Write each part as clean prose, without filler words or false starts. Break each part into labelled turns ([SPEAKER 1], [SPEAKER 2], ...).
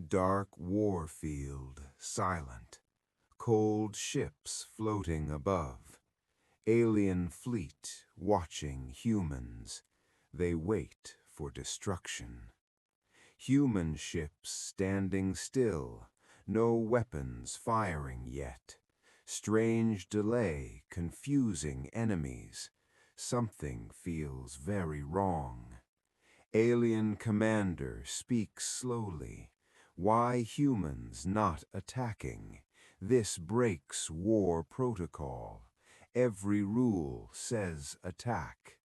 [SPEAKER 1] dark war field, silent. Cold ships floating above. Alien fleet watching humans. They wait for destruction. Human ships standing still. No weapons firing yet. Strange delay confusing enemies. Something feels very wrong. Alien commander speaks slowly. Why humans not attacking? This breaks war protocol. Every rule says attack.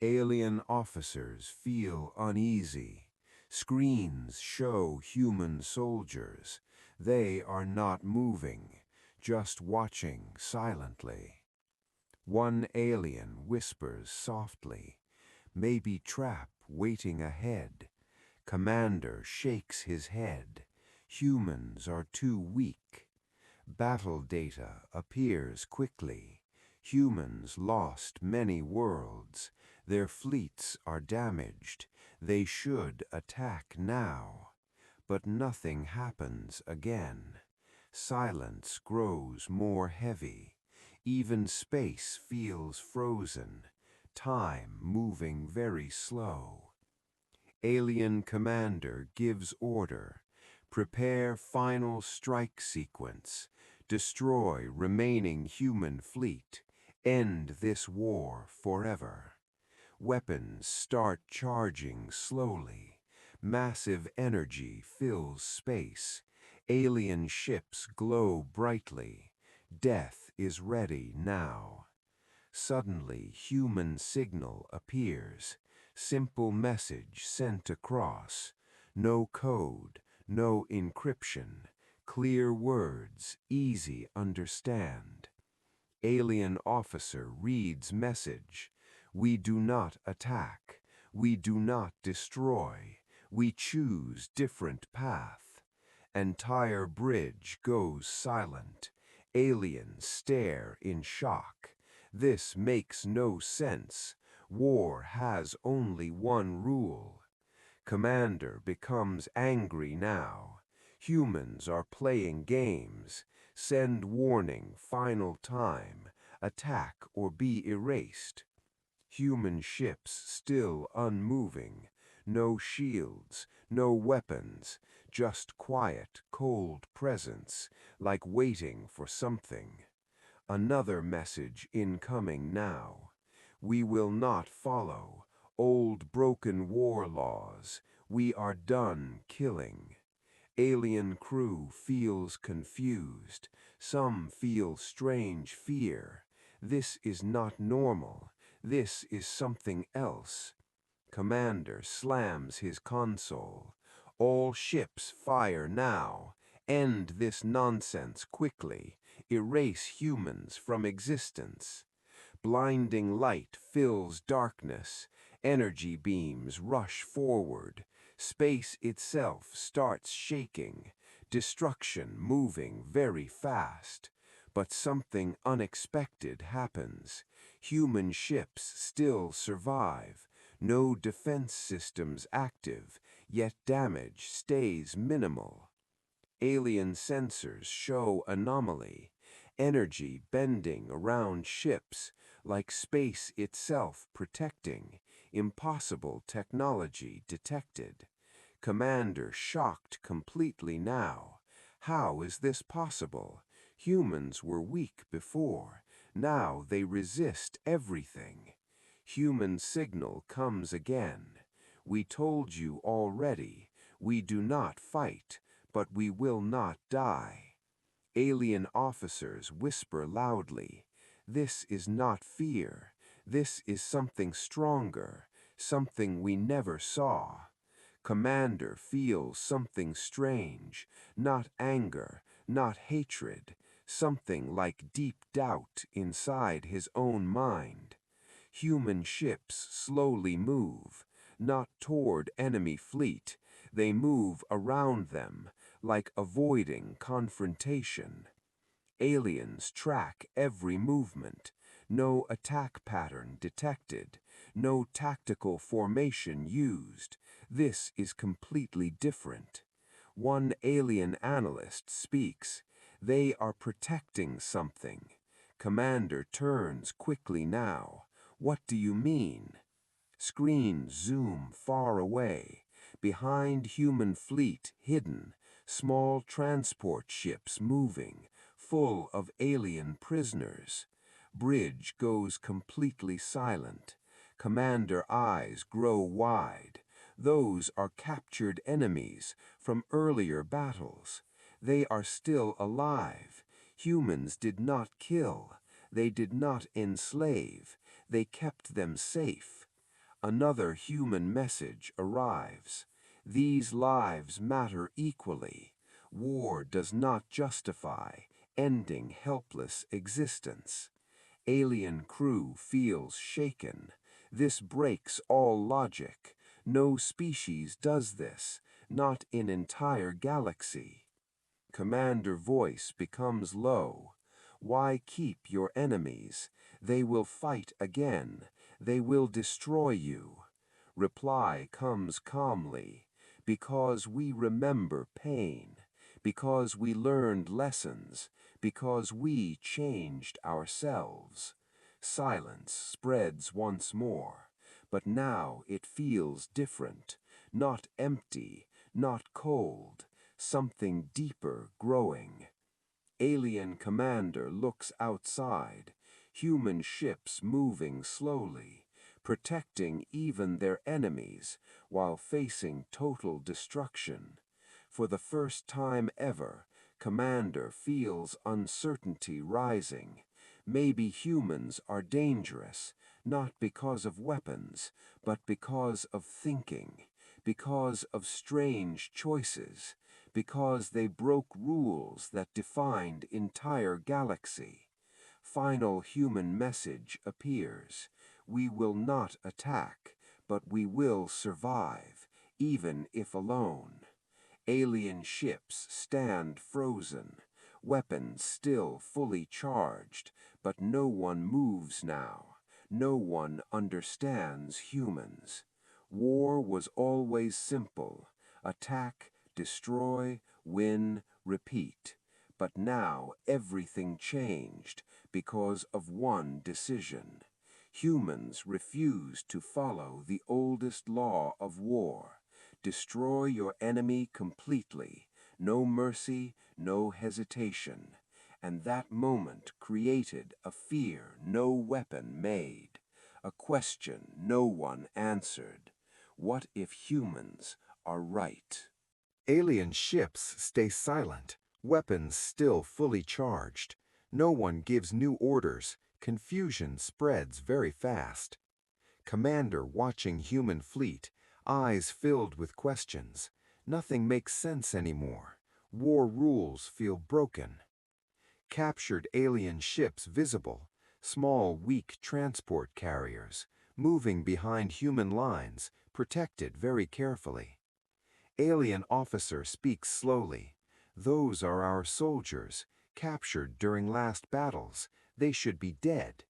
[SPEAKER 1] Alien officers feel uneasy. Screens show human soldiers. They are not moving, just watching silently. One alien whispers softly, maybe trap waiting ahead. Commander shakes his head. Humans are too weak. Battle data appears quickly. Humans lost many worlds. Their fleets are damaged. They should attack now. But nothing happens again. Silence grows more heavy. Even space feels frozen. Time moving very slow. Alien commander gives order. Prepare final strike sequence. Destroy remaining human fleet. End this war forever. Weapons start charging slowly. Massive energy fills space. Alien ships glow brightly. Death is ready now. Suddenly, human signal appears. Simple message sent across. No code, no encryption. Clear words, easy understand. Alien officer reads message. We do not attack. We do not destroy. We choose different path. Entire bridge goes silent. Aliens stare in shock. This makes no sense. War has only one rule. Commander becomes angry now. Humans are playing games. Send warning final time. Attack or be erased. Human ships still unmoving. No shields, no weapons. Just quiet, cold presence, like waiting for something. Another message incoming now. We will not follow old broken war laws. We are done killing. Alien crew feels confused. Some feel strange fear. This is not normal. This is something else. Commander slams his console. All ships fire now. End this nonsense quickly. Erase humans from existence. Blinding light fills darkness. Energy beams rush forward. Space itself starts shaking. Destruction moving very fast. But something unexpected happens. Human ships still survive. No defense systems active, yet damage stays minimal. Alien sensors show anomaly. Energy bending around ships, like space itself protecting. Impossible technology detected. Commander shocked completely now. How is this possible? Humans were weak before. Now they resist everything. Human signal comes again. We told you already. We do not fight, but we will not die. Alien officers whisper loudly. This is not fear. This is something stronger, something we never saw. Commander feels something strange, not anger, not hatred, something like deep doubt inside his own mind. Human ships slowly move, not toward enemy fleet. They move around them, like avoiding confrontation. Aliens track every movement. No attack pattern detected. No tactical formation used. This is completely different. One alien analyst speaks. They are protecting something. Commander turns quickly now. What do you mean? Screens zoom far away. Behind human fleet hidden, small transport ships moving, full of alien prisoners. Bridge goes completely silent. Commander eyes grow wide. Those are captured enemies from earlier battles. They are still alive. Humans did not kill. They did not enslave. They kept them safe. Another human message arrives. These lives matter equally. War does not justify ending helpless existence. Alien crew feels shaken. This breaks all logic. No species does this, not in entire galaxy. Commander voice becomes low. Why keep your enemies? They will fight again. They will destroy you. Reply comes calmly. Because we remember pain. Because we learned lessons. Because we changed ourselves. Silence spreads once more. But now it feels different. Not empty. Not cold. Something deeper growing. Alien commander looks outside. Human ships moving slowly, protecting even their enemies while facing total destruction. For the first time ever, Commander feels uncertainty rising. Maybe humans are dangerous, not because of weapons, but because of thinking, because of strange choices, because they broke rules that defined entire galaxy. Final human message appears. We will not attack, but we will survive, even if alone. Alien ships stand frozen, weapons still fully charged, but no one moves now. No one understands humans. War was always simple. Attack, destroy, win, repeat. But now everything changed because of one decision. Humans refuse to follow the oldest law of war. Destroy your enemy completely. No mercy, no hesitation. And that moment created a fear no weapon made. A question no one answered. What if humans are right? Alien ships stay silent, weapons still fully charged. No one gives new orders. Confusion spreads very fast. Commander watching human fleet, eyes filled with questions. Nothing makes sense anymore. War rules feel broken. Captured alien ships visible, small, weak transport carriers, moving behind human lines, protected very carefully. Alien officer speaks slowly. Those are our soldiers, captured during last battles. They should be dead.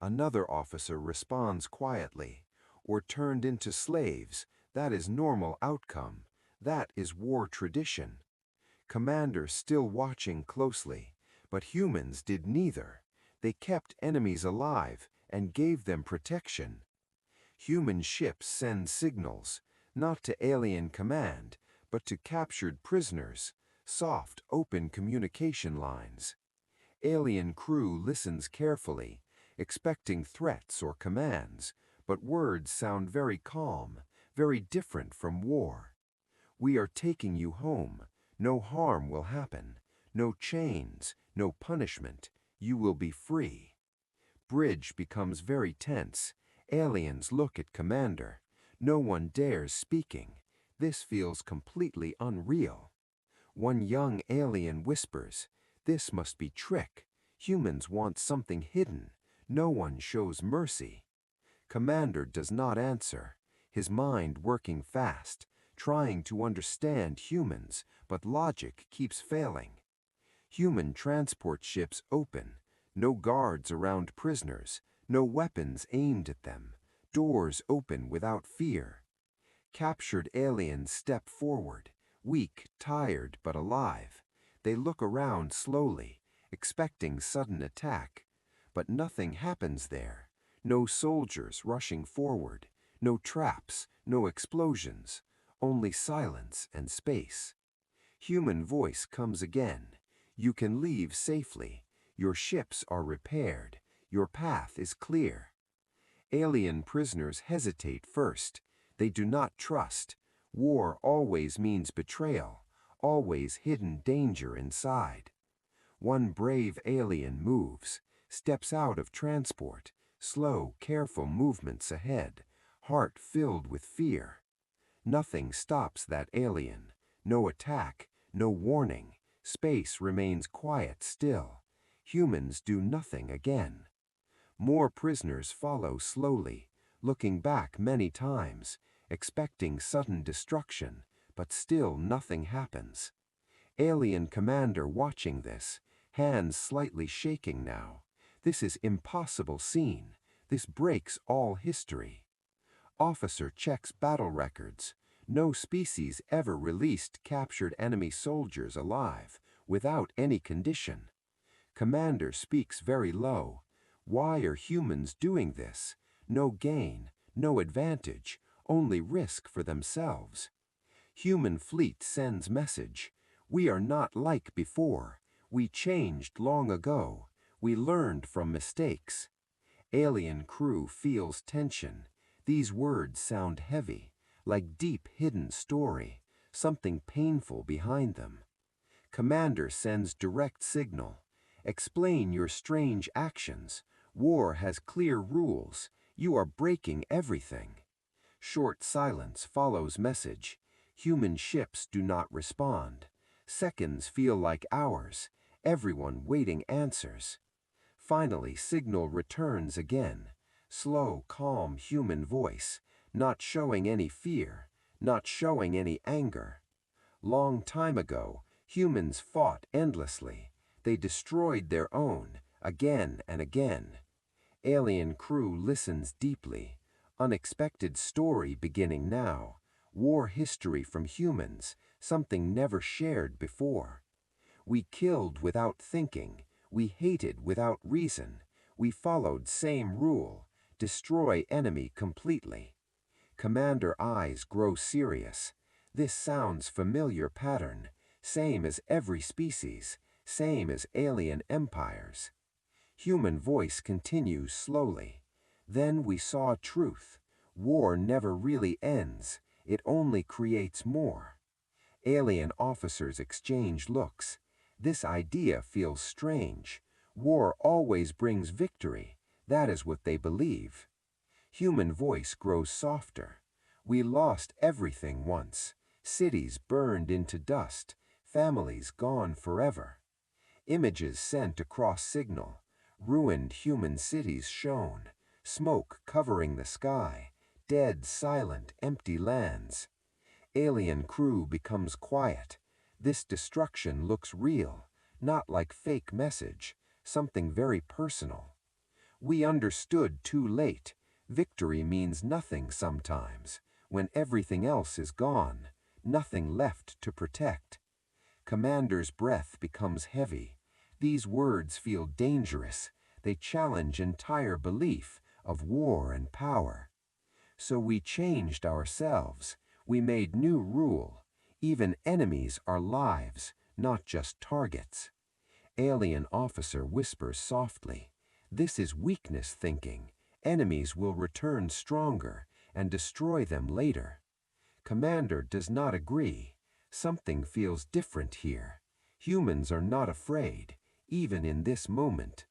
[SPEAKER 1] Another officer responds quietly. Or turned into slaves. That is normal outcome. That is war tradition. Commander still watching closely. But humans did neither. They kept enemies alive and gave them protection. Human ships send signals, not to alien command, but to captured prisoners, soft, open communication lines. Alien crew listens carefully, expecting threats or commands, but words sound very calm, very different from war. We are taking you home. No harm will happen. No chains, no punishment. You will be free. Bridge becomes very tense. Aliens look at Commander. No one dares speaking. This feels completely unreal. One young alien whispers, "This must be trick. Humans want something hidden. No one shows mercy." Commander does not answer, his mind working fast, trying to understand humans, but logic keeps failing. Human transport ships open, no guards around prisoners, no weapons aimed at them, doors open without fear. Captured aliens step forward, Weak, tired, but alive. They look around slowly, expecting sudden attack. But nothing happens there. No soldiers rushing forward, no traps, no explosions, only silence and space. Human voice comes again. You can leave safely. Your ships are repaired. Your path is clear. Alien prisoners hesitate first. They do not trust. War always means betrayal, always hidden danger inside. One brave alien moves, steps out of transport, slow, careful movements ahead, heart filled with fear. Nothing stops that alien. No attack, no warning. Space remains quiet still. Humans do nothing again. More prisoners follow slowly, looking back many times, expecting sudden destruction, but still nothing happens. Alien commander watching this, hands slightly shaking now. This is impossible scene. This breaks all history. Officer checks battle records. No species ever released captured enemy soldiers alive, without any condition. Commander speaks very low. Why are humans doing this? No gain, no advantage, only risk for themselves. Human fleet sends message. We are not like before. We changed long ago. We learned from mistakes. Alien crew feels tension. These words sound heavy, like deep hidden story, something painful behind them. Commander sends direct signal. Explain your strange actions. War has clear rules. You are breaking everything. Short silence follows message. Human ships do not respond. Seconds feel like hours. Everyone waiting answers. Finally, signal returns again. Slow, calm human voice, not showing any fear, not showing any anger. Long time ago, humans fought endlessly. They destroyed their own, again and again. Alien crew listens deeply. Unexpected story beginning now. War history from humans, something never shared before. We killed without thinking. We hated without reason. We followed same rule. Destroy enemy completely. Commander eyes grow serious. This sounds familiar pattern. Same as every species. Same as alien empires. Human voice continues slowly. Then we saw truth. War never really ends. It only creates more. Alien officers exchange looks. This idea feels strange. War always brings victory. That is what they believe. Human voice grows softer. We lost everything once. Cities burned into dust. Families gone forever. Images sent across signal. Ruined human cities shown. Smoke covering the sky. Dead, silent, empty lands. Alien crew becomes quiet. This destruction looks real, not like fake message, something very personal. We understood too late. Victory means nothing sometimes. When everything else is gone, nothing left to protect. Commander's breath becomes heavy. These words feel dangerous. They challenge entire belief of war and power. So we changed ourselves. We made new rule. Even enemies are lives, not just targets. Alien officer whispers softly. This is weakness thinking. Enemies will return stronger and destroy them later. Commander does not agree. Something feels different here. Humans are not afraid, even in this moment.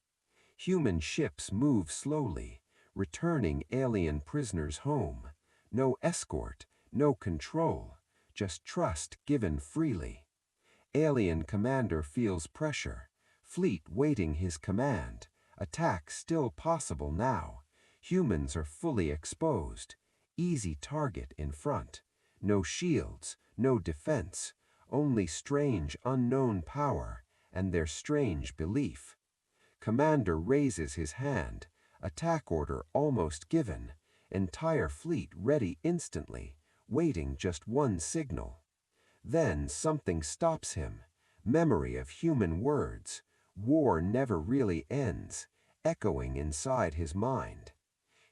[SPEAKER 1] Human ships move slowly, returning alien prisoners home. No escort, no control, just trust given freely. Alien commander feels pressure, fleet waiting his command. Attack still possible now. Humans are fully exposed. Easy target in front. No shields, no defense, only strange unknown power and their strange belief. Commander raises his hand, attack order almost given, entire fleet ready instantly, waiting just one signal. Then something stops him. Memory of human words. War never really ends, echoing inside his mind.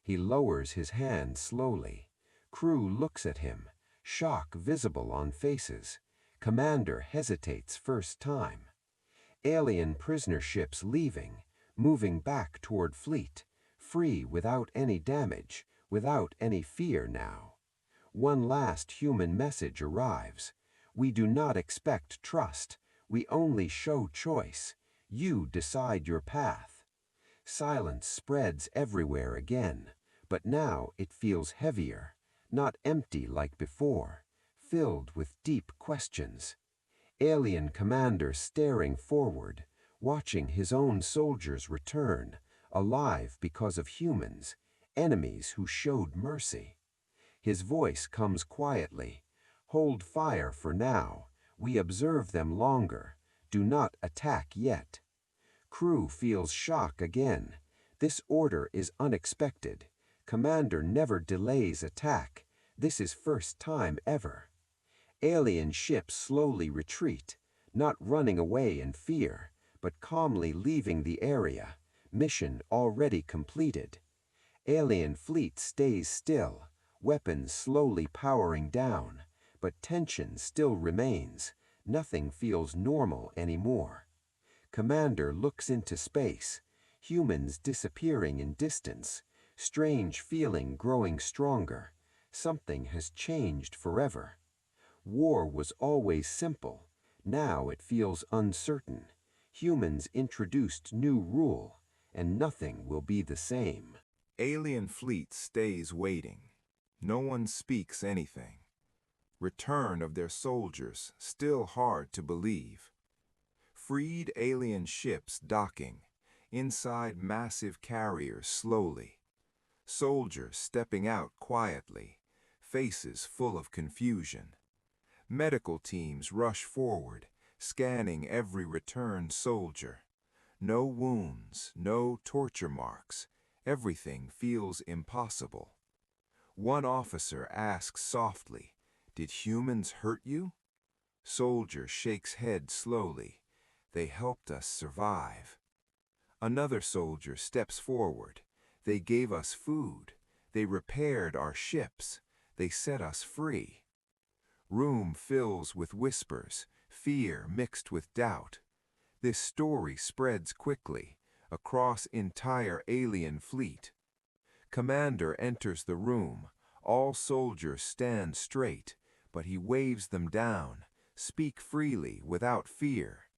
[SPEAKER 1] He lowers his hand slowly. Crew looks at him, shock visible on faces. Commander hesitates first time. Alien prisoner ships leaving, moving back toward fleet, free without any damage, without any fear now. One last human message arrives. We do not expect trust, we only show choice. You decide your path. Silence spreads everywhere again, but now it feels heavier, not empty like before, filled with deep questions. Alien commander staring forward, watching his own soldiers return, alive because of humans, enemies who showed mercy. His voice comes quietly. Hold fire for now. We observe them longer. Do not attack yet. Crew feels shock again. This order is unexpected. Commander never delays attack. This is first time ever. Alien ships slowly retreat, not running away in fear, but calmly leaving the area. Mission already completed. Alien fleet stays still, weapons slowly powering down, but tension still remains. Nothing feels normal anymore. Commander looks into space, humans disappearing in distance, strange feeling growing stronger. Something has changed forever. War was always simple. Now it feels uncertain. Humans introduced new rule, and nothing will be the same.
[SPEAKER 2] Alien fleet stays waiting. No one speaks anything. Return of their soldiers still hard to believe. Freed alien ships docking, inside massive carriers slowly. Soldiers stepping out quietly, faces full of confusion. Medical teams rush forward, scanning every returned soldier. No wounds, no torture marks. Everything feels impossible. One officer asks softly, "Did humans hurt you?" Soldier shakes head slowly. "They helped us survive." Another soldier steps forward. "They gave us food. They repaired our ships. They set us free." Room fills with whispers, fear mixed with doubt. This story spreads quickly, across entire alien fleet. Commander enters the room. All soldiers stand straight, but he waves them down. Speak freely, without fear.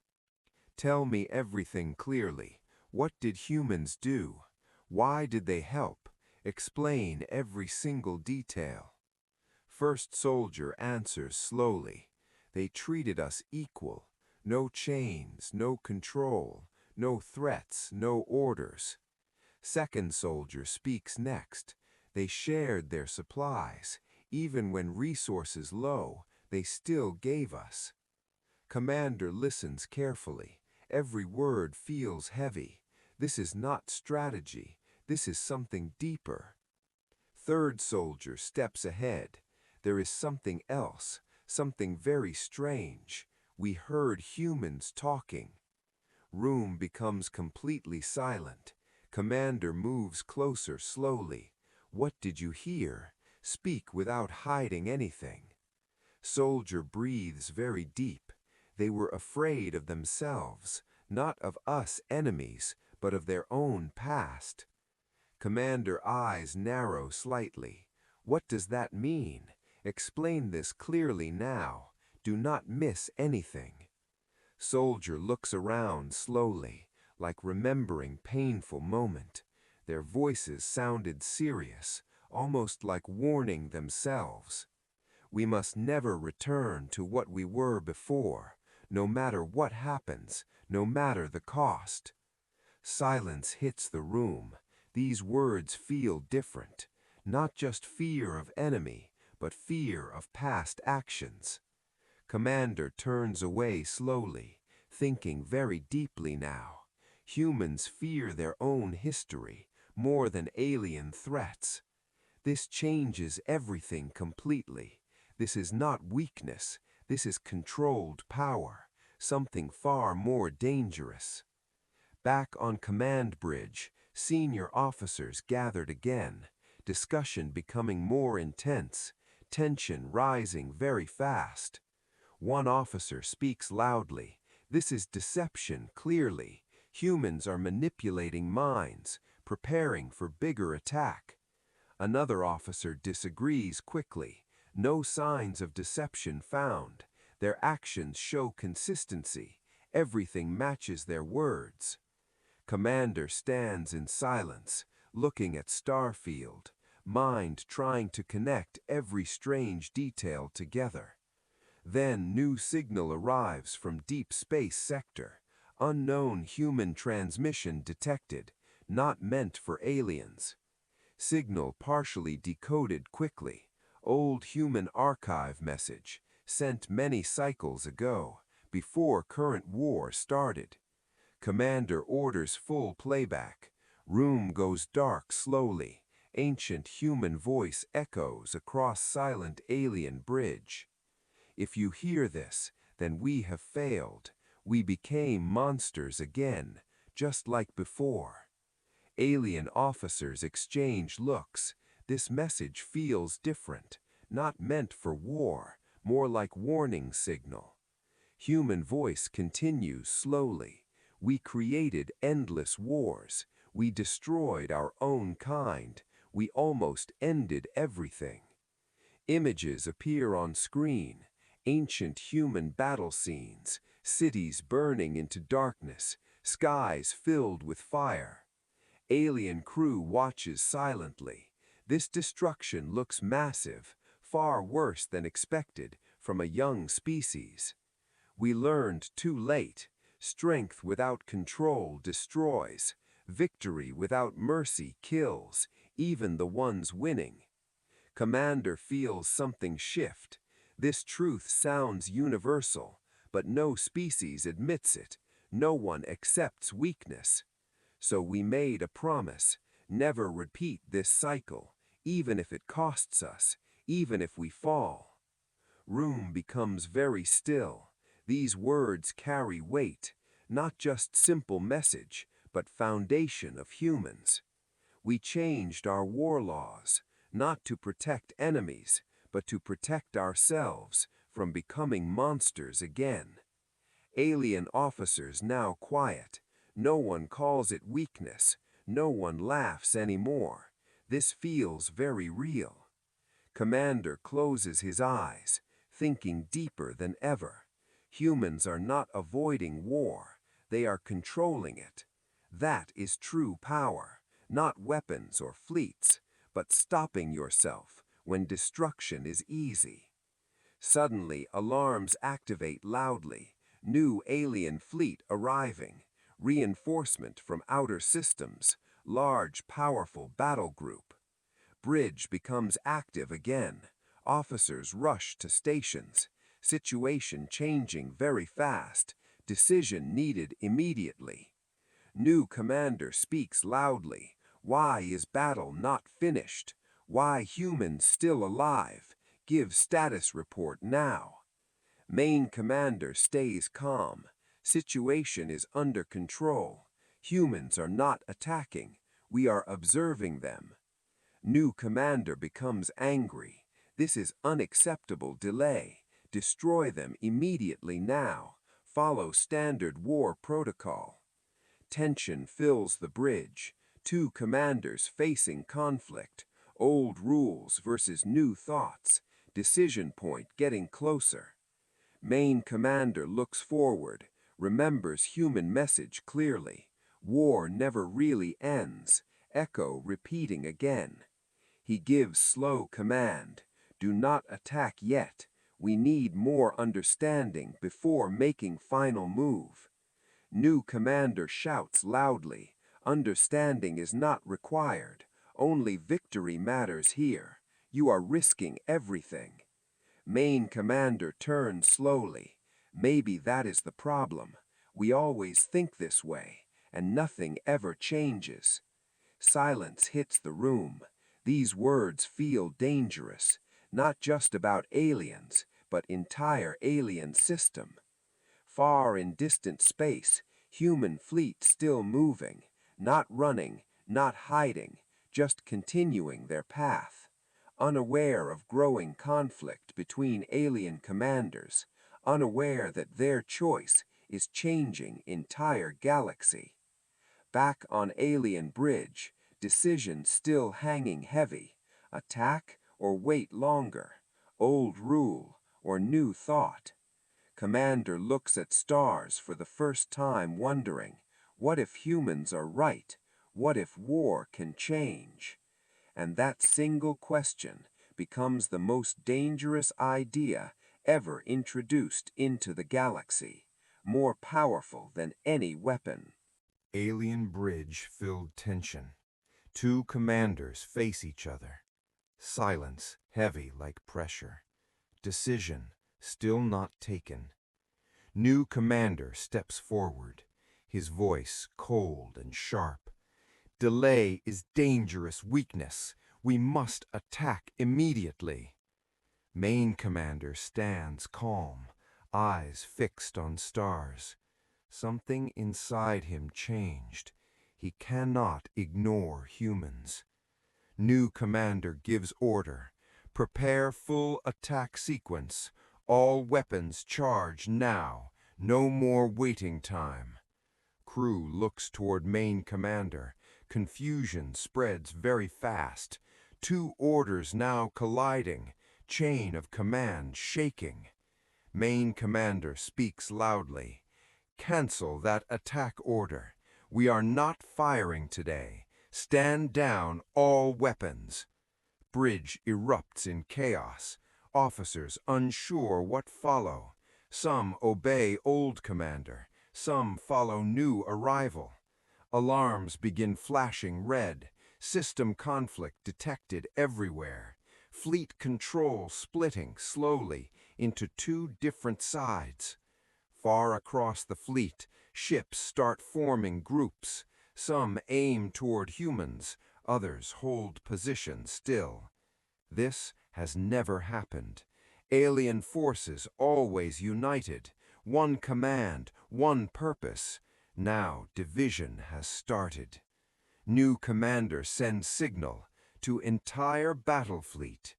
[SPEAKER 2] Tell me everything clearly. What did humans do? Why did they help? Explain every single detail. First soldier answers slowly. They treated us equal. No chains, no control, no threats, no orders. Second soldier speaks next. They shared their supplies. Even when resources low, they still gave us. Commander listens carefully. Every word feels heavy. This is not strategy. This is something deeper. Third soldier steps ahead. There is something else, something very strange. We heard humans talking. Room becomes completely silent. Commander moves closer slowly. What did you hear? Speak without hiding anything. Soldier breathes very deep. They were afraid of themselves, not of us enemies, but of their own past. Commander eyes narrow slightly. What does that mean? Explain this clearly now. Do not miss anything. Soldier looks around slowly, like remembering painful moment. Their voices sounded serious, almost like warning themselves. We must never return to what we were before, no matter what happens, no matter the cost. Silence hits the room. These words feel different. Not just fear of enemy, but fear of past actions. Commander turns away slowly, thinking very deeply now. Humans fear their own history, more than alien threats. This changes everything completely. This is not weakness.
[SPEAKER 1] This is controlled power, something far more dangerous. Back on command bridge, senior officers gathered again, discussion becoming more intense, tension rising very fast. One officer speaks loudly. This is deception, clearly. Humans are manipulating minds, preparing for bigger attack. Another officer disagrees quickly. No signs of deception found. Their actions show consistency. Everything matches their words. Commander stands in silence, looking at Starfield, mind trying to connect every strange detail together. Then new signal arrives from deep space sector. Unknown human transmission detected, not meant for aliens. Signal partially decoded quickly. Old human archive message, sent many cycles ago, before current war started. Commander orders full playback. Room goes dark slowly. Ancient human voice echoes across silent alien bridge. If you hear this, then we have failed. We became monsters again, just like before. Alien officers exchange looks. This message feels different, not meant for war, more like warning signal. Human voice continues slowly. We created endless wars. We destroyed our own kind. We almost ended everything. Images appear on screen. Ancient human battle scenes, cities burning into darkness, skies filled with fire. Alien crew watches silently. This destruction looks massive, far worse than expected from a young species. We learned too late. Strength without control destroys. Victory without mercy kills, even the ones winning. Commander feels something shift. This truth sounds universal, but no species admits it. No one accepts weakness. So we made a promise, never repeat this cycle, even if it costs us, even if we fall. Room becomes very still. These words carry weight, not just simple message, but foundation of humans. We changed our war laws, not to protect enemies, but to protect ourselves from becoming monsters again. Alien officers now quiet. No one calls it weakness. No one laughs anymore. This feels very real. Commander closes his eyes, thinking deeper than ever. Humans are not avoiding war. They are controlling it. That is true power, not weapons or fleets, but stopping yourself when destruction is easy. Suddenly, alarms activate loudly. New alien fleet arriving. Reinforcement from outer systems. Large, powerful battle group. Bridge becomes active again. Officers rush to stations. Situation changing very fast. Decision needed immediately. New commander speaks loudly. Why is battle not finished? Why humans still alive? Give status report now. Main commander stays calm. Situation is under control. Humans are not attacking. We are observing them. New commander becomes angry. This is unacceptable delay. Destroy them immediately now. Follow standard war protocol. Tension fills the bridge. Two commanders facing conflict. Old rules versus new thoughts. Decision point getting closer. Main commander looks forward, remembers human message clearly. War never really ends. Echo repeating again. He gives slow command. Do not attack yet. We need more understanding before making final move. New commander shouts loudly. Understanding is not required. Only victory matters here. You are risking everything. Main commander turns slowly. Maybe that is the problem. We always think this way, and nothing ever changes. Silence hits the room. These words feel dangerous, not just about aliens, but entire alien system. Far in distant space, human fleet still moving, not running, not hiding, just continuing their path, unaware of growing conflict between alien commanders, unaware that their choice is changing entire galaxy. Back on Alien Bridge, decision still hanging heavy, attack or wait longer, old rule or new thought. Commander looks at stars for the first time wondering, what if humans are right? What if war can change? And that single question becomes the most dangerous idea ever introduced into the galaxy, more powerful than any weapon.
[SPEAKER 2] Alien bridge filled tension. Two commanders face each other. Silence heavy like pressure. Decision still not taken. New commander steps forward, his voice cold and sharp. Delay is dangerous weakness. We must attack immediately. Main commander stands calm, eyes fixed on stars. Something inside him changed. He cannot ignore humans. New commander gives order. Prepare full attack sequence. All weapons charge now. No more waiting time. Crew looks toward main commander. Confusion spreads very fast. Two orders now colliding. Chain of command shaking. Main commander speaks loudly. Cancel that attack order. We are not firing today. Stand down all weapons. Bridge erupts in chaos. Officers unsure what follow. Some obey old commander. Some follow new arrival. Alarms begin flashing red. System conflict detected everywhere. Fleet control splitting slowly into two different sides. Far across the fleet, ships start forming groups. Some aim toward humans, others hold position still. This has never happened. Alien forces always united. One command, one purpose. Now division has started. New commander sends signal to entire battle fleet.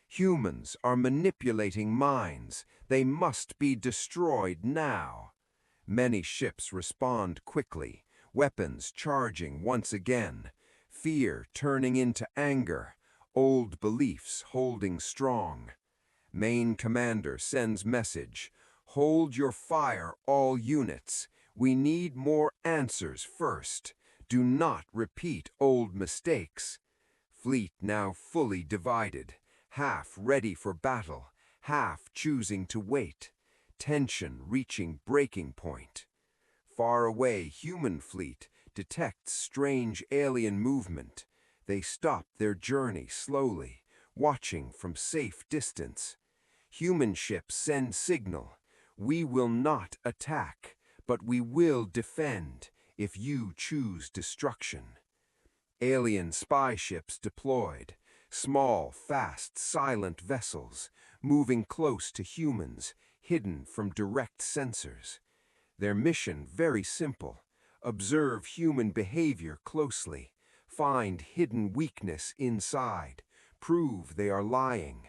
[SPEAKER 2] Humans are manipulating minds. They must be destroyed now. Many ships respond quickly, weapons charging once again, fear turning into anger, old beliefs holding strong. Main commander sends message, hold your fire all units. We need more answers first. Do not repeat old mistakes. Fleet now fully divided, half ready for battle, half choosing to wait. Tension reaching breaking point. Far away, human fleet detects strange alien movement. They stop their journey slowly, watching from safe distance. Human ships send signal. We will not attack, but we will defend if you choose destruction. Alien spy ships deployed. Small, fast, silent vessels, moving close to humans, hidden from direct sensors. Their mission very simple. Observe human behavior closely. Find hidden weakness inside. Prove they are lying.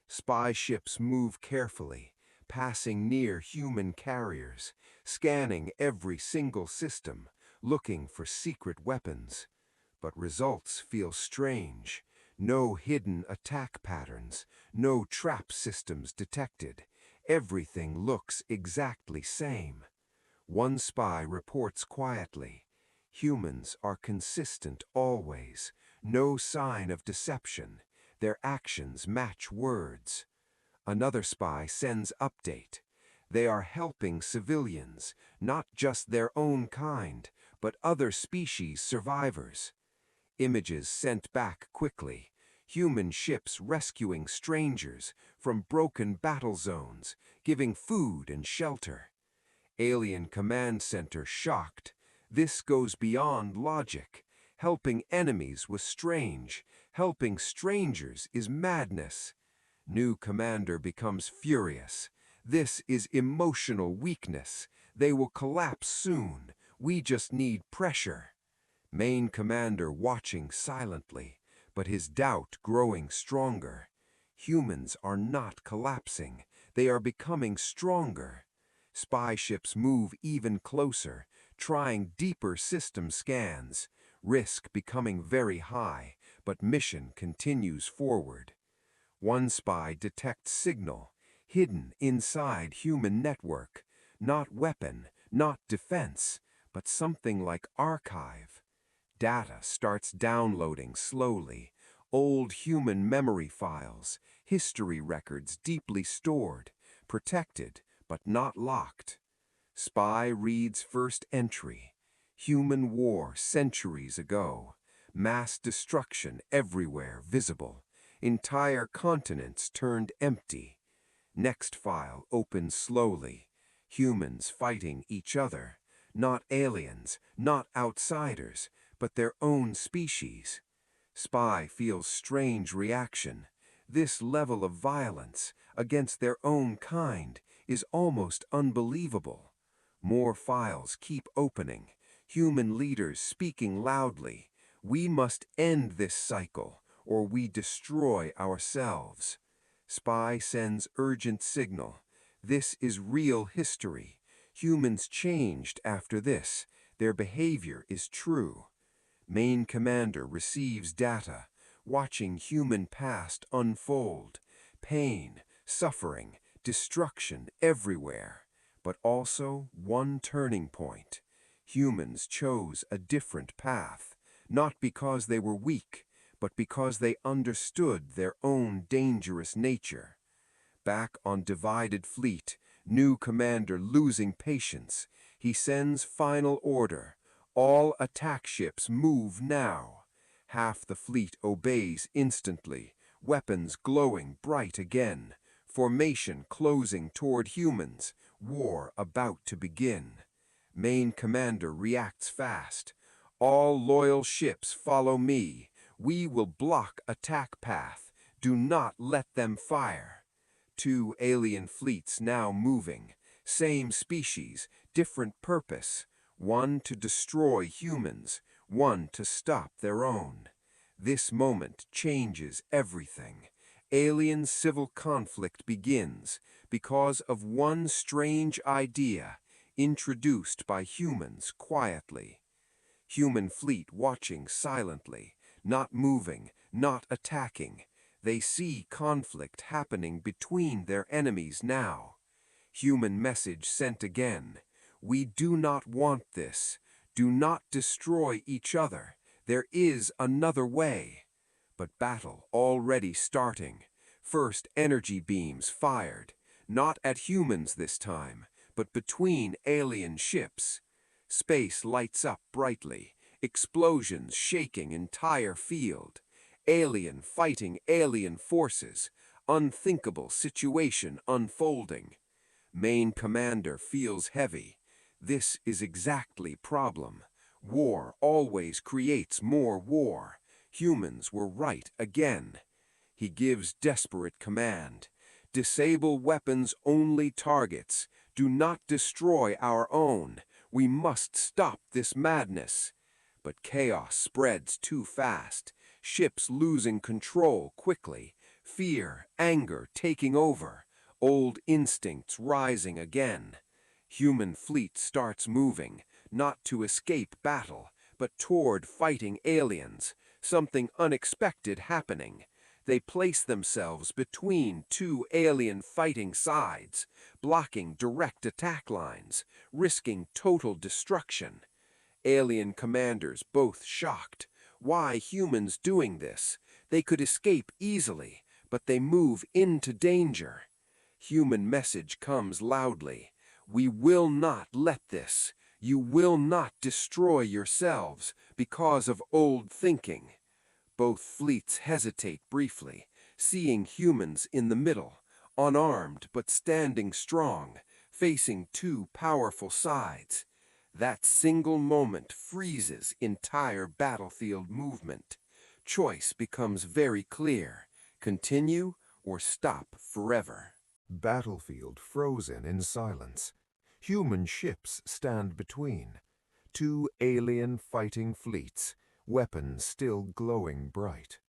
[SPEAKER 2] Spy ships move carefully, passing near human carriers, scanning every single system, looking for secret weapons. But results feel strange. No hidden attack patterns, no trap systems detected. Everything looks exactly same. One spy reports quietly. Humans are consistent always. No sign of deception. Their actions match words. Another spy sends update. They are helping civilians, not just their own kind, but other species survivors. Images sent back quickly. Human ships rescuing strangers from broken battle zones, giving food and shelter. Alien command center shocked. This goes beyond logic. Helping enemies was strange. Helping strangers is madness.
[SPEAKER 1] New commander becomes furious. This is emotional weakness. They will collapse soon. We just need pressure. Main commander watching silently, but his doubt growing stronger. Humans are not collapsing. They are becoming stronger. Spy ships move even closer, trying deeper system scans. Risk becoming very high, but mission continues forward. One spy detects signal, hidden inside human network. Not weapon, not defense, but something like archive. Data starts downloading slowly. Old human memory files, history records deeply stored, protected but not locked. Spy reads first entry. Human war centuries ago. Mass destruction everywhere visible. Entire continents turned empty. Next file opens slowly. Humans fighting each other. Not aliens, not outsiders, but their own species. Spy feels strange reaction. This level of violence against their own kind is almost unbelievable. More files keep opening. Human leaders speaking loudly. We must end this cycle, or we destroy ourselves. Spy sends urgent signal. This is real history. Humans changed after this. Their behavior is true. Main commander receives data, watching human past unfold. Pain, suffering, destruction everywhere. But also one turning point. Humans chose a different path, not because they were weak, but because they understood their own dangerous nature. Back on divided fleet, new commander losing patience, he sends final order. All attack ships move now. Half the fleet obeys instantly, weapons glowing bright again. Formation closing toward humans, war about to begin. Main commander reacts fast. All loyal ships follow me. We will block attack path. Do not let them fire. Two alien fleets now moving. Same species, different purpose. One to destroy humans, one to stop their own. This moment changes everything. Alien civil conflict begins because of one strange idea introduced by humans quietly. Human fleet watching silently, not moving, not attacking. They see conflict happening between their enemies now. Human message sent again. We do not want this. Do not destroy each other. There is another way. But battle already starting. First energy beams fired. Not at humans this time, but between alien ships. Space lights up brightly. Explosions shaking entire field. Alien fighting alien forces. Unthinkable situation unfolding. Main commander feels heavy. This is exactly problem. War always creates more war. Humans were right again. He gives desperate command. Disable weapons only targets. Do not destroy our own. We must stop this madness. But chaos spreads too fast. Ships losing control quickly. Fear, anger taking over. Old instincts rising again. Human fleet starts moving, not to escape battle, but toward fighting aliens. Something unexpected happening. They place themselves between two alien fighting sides, blocking direct attack lines, risking total destruction. Alien commanders both shocked. Why humans doing this? They could escape easily, but they move into danger. Human message comes loudly. We will not let this. You will not destroy yourselves because of old thinking. Both fleets hesitate briefly, seeing humans in the middle, unarmed but standing strong, facing two powerful sides. That single moment freezes entire battlefield movement. Choice becomes very clear. Continue or stop forever.
[SPEAKER 3] Battlefield frozen in silence. Human ships stand between. Two alien fighting fleets, weapons still glowing bright.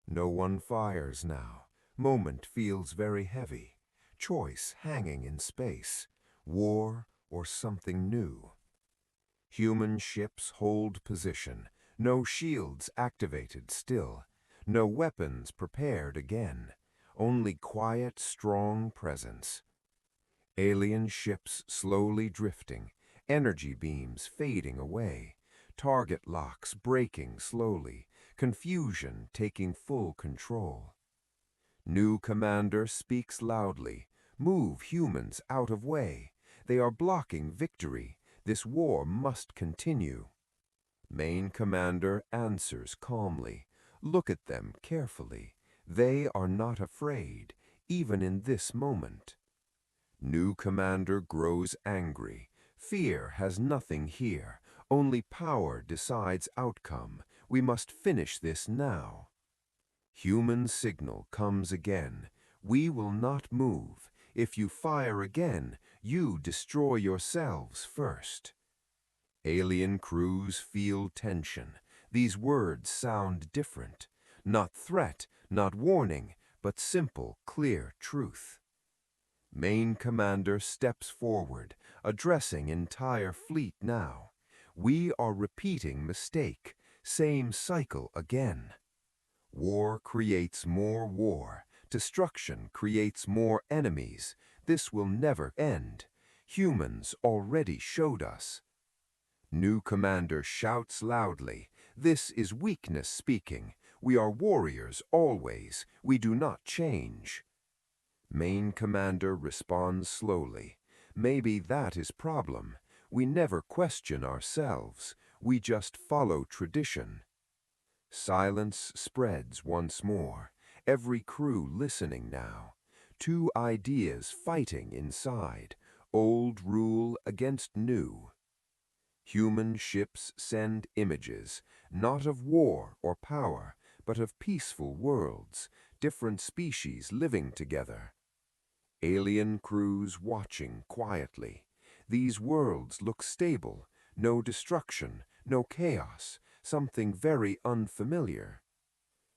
[SPEAKER 3] No one fires now. Moment feels very heavy. Choice hanging in space. War or something new. Human ships hold position. No shields activated still. No weapons prepared again. Only quiet, strong presence. Alien ships slowly drifting. Energy beams fading away. Target locks breaking slowly. Confusion taking full control. New commander speaks loudly. Move humans out of way. They are blocking victory. This war must continue. Main commander answers calmly. Look at them carefully. They are not afraid, even in this moment. New commander grows angry. Fear has nothing here. Only power decides outcome. We must finish this now. Human signal comes again. We will not move. If you fire again, you destroy yourselves first. Alien crews feel tension. These words sound different. Not threat, not warning, but simple, clear truth. Main commander steps forward, addressing entire fleet now. We are repeating mistake, same cycle again. War creates more war. Destruction creates more enemies. This will never end. Humans already showed us. New commander shouts loudly. This is weakness speaking. We are warriors always. We do not change. Main commander responds slowly. Maybe that is problem. We never question ourselves. We just follow tradition. Silence spreads once more. Every crew listening now. Two ideas fighting inside. Old rule against new. Human ships send images, not of war or power, but of peaceful worlds, different species living together. Alien crews watching quietly. These worlds look stable, no destruction, no chaos, something very unfamiliar.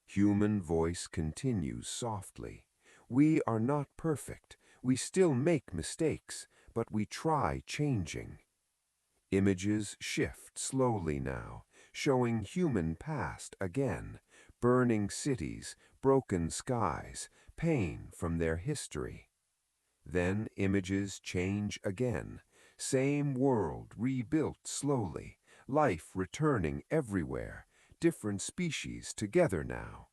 [SPEAKER 3] Human voice continues softly. We are not perfect. We still make mistakes, but we try changing. Images shift slowly now, showing human past again, burning cities, broken skies, pain from their history. Then images change again, same world rebuilt slowly, life returning everywhere, different species together now.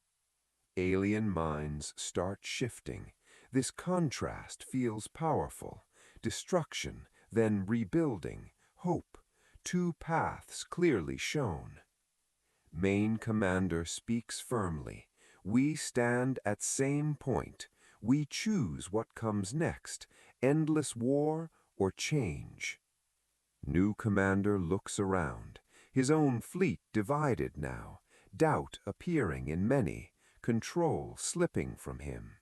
[SPEAKER 3] Alien minds start shifting. This contrast feels powerful. Destruction, then rebuilding, hope, two paths clearly shown. Main commander speaks firmly. We stand at same point. We choose what comes next, endless war or change. New commander looks around. His own fleet divided now, doubt appearing in many, control slipping from him.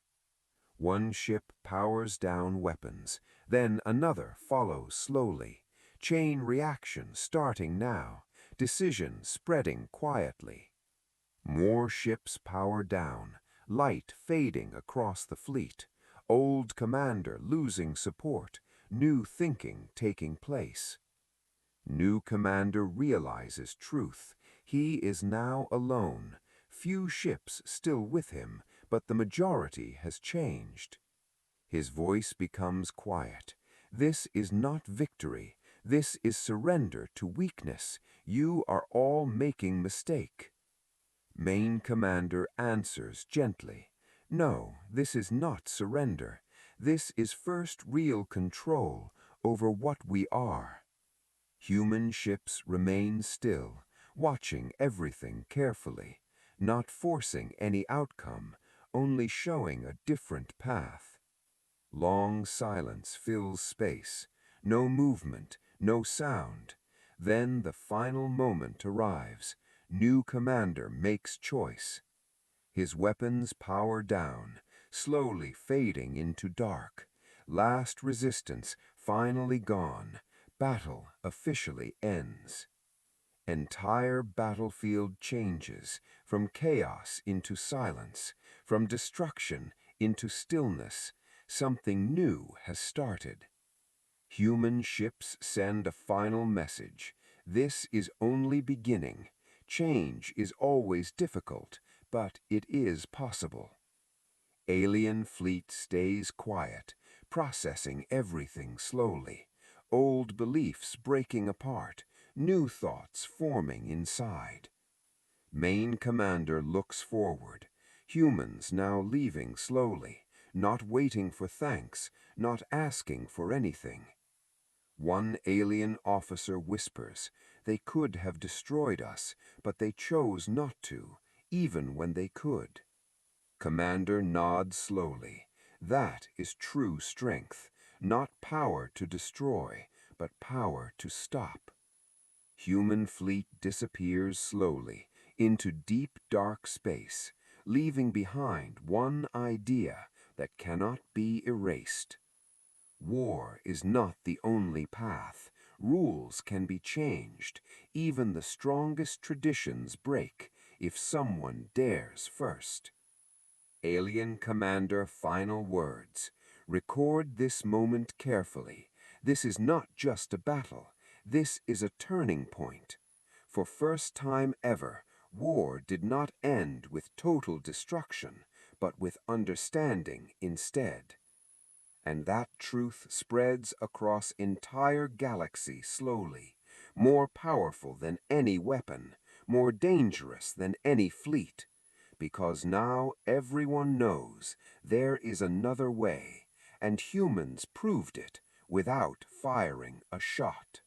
[SPEAKER 3] One ship powers down weapons, then another follows slowly. Chain reaction starting now, decision spreading quietly. More ships power down, light fading across the fleet. Old commander losing support, new thinking taking place. New commander realizes truth. He is now alone. Few ships still with him, but the majority has changed. His voice becomes quiet. This is not victory. This is surrender to weakness. You are all making mistake. Main commander answers gently. No, this is not surrender. This is first real control over what we are. Human ships remain still, watching everything carefully, not forcing any outcome, only showing a different path. Long silence fills space, no movement, no sound. Then the final moment arrives. New commander makes choice. His weapons power down,
[SPEAKER 1] slowly fading into dark. Last resistance finally gone. Battle officially ends. Entire battlefield changes, from chaos into silence, from destruction into stillness. Something new has started. Human ships send a final message. This is only beginning. Change is always difficult, but it is possible. Alien fleet stays quiet, processing everything slowly. Old beliefs breaking apart, new thoughts forming inside. Main commander looks forward. Humans now leaving slowly, not waiting for thanks, not asking for anything. One alien officer whispers, "They could have destroyed us, but they chose not to, even when they could." Commander nods slowly. That is true strength, not power to destroy, but power to stop. Human fleet disappears slowly into deep dark space, leaving behind one idea that cannot be erased. War is not the only path. Rules can be changed. Even the strongest traditions break if someone dares first. Alien Commander final words. Record this moment carefully. This is not just a battle. This is a turning point. For first time ever, war did not end with total destruction, but with understanding instead. And that truth spreads across entire galaxy slowly, more powerful than any weapon, more dangerous than any fleet. Because now everyone knows there is another way, and humans proved it without firing a shot.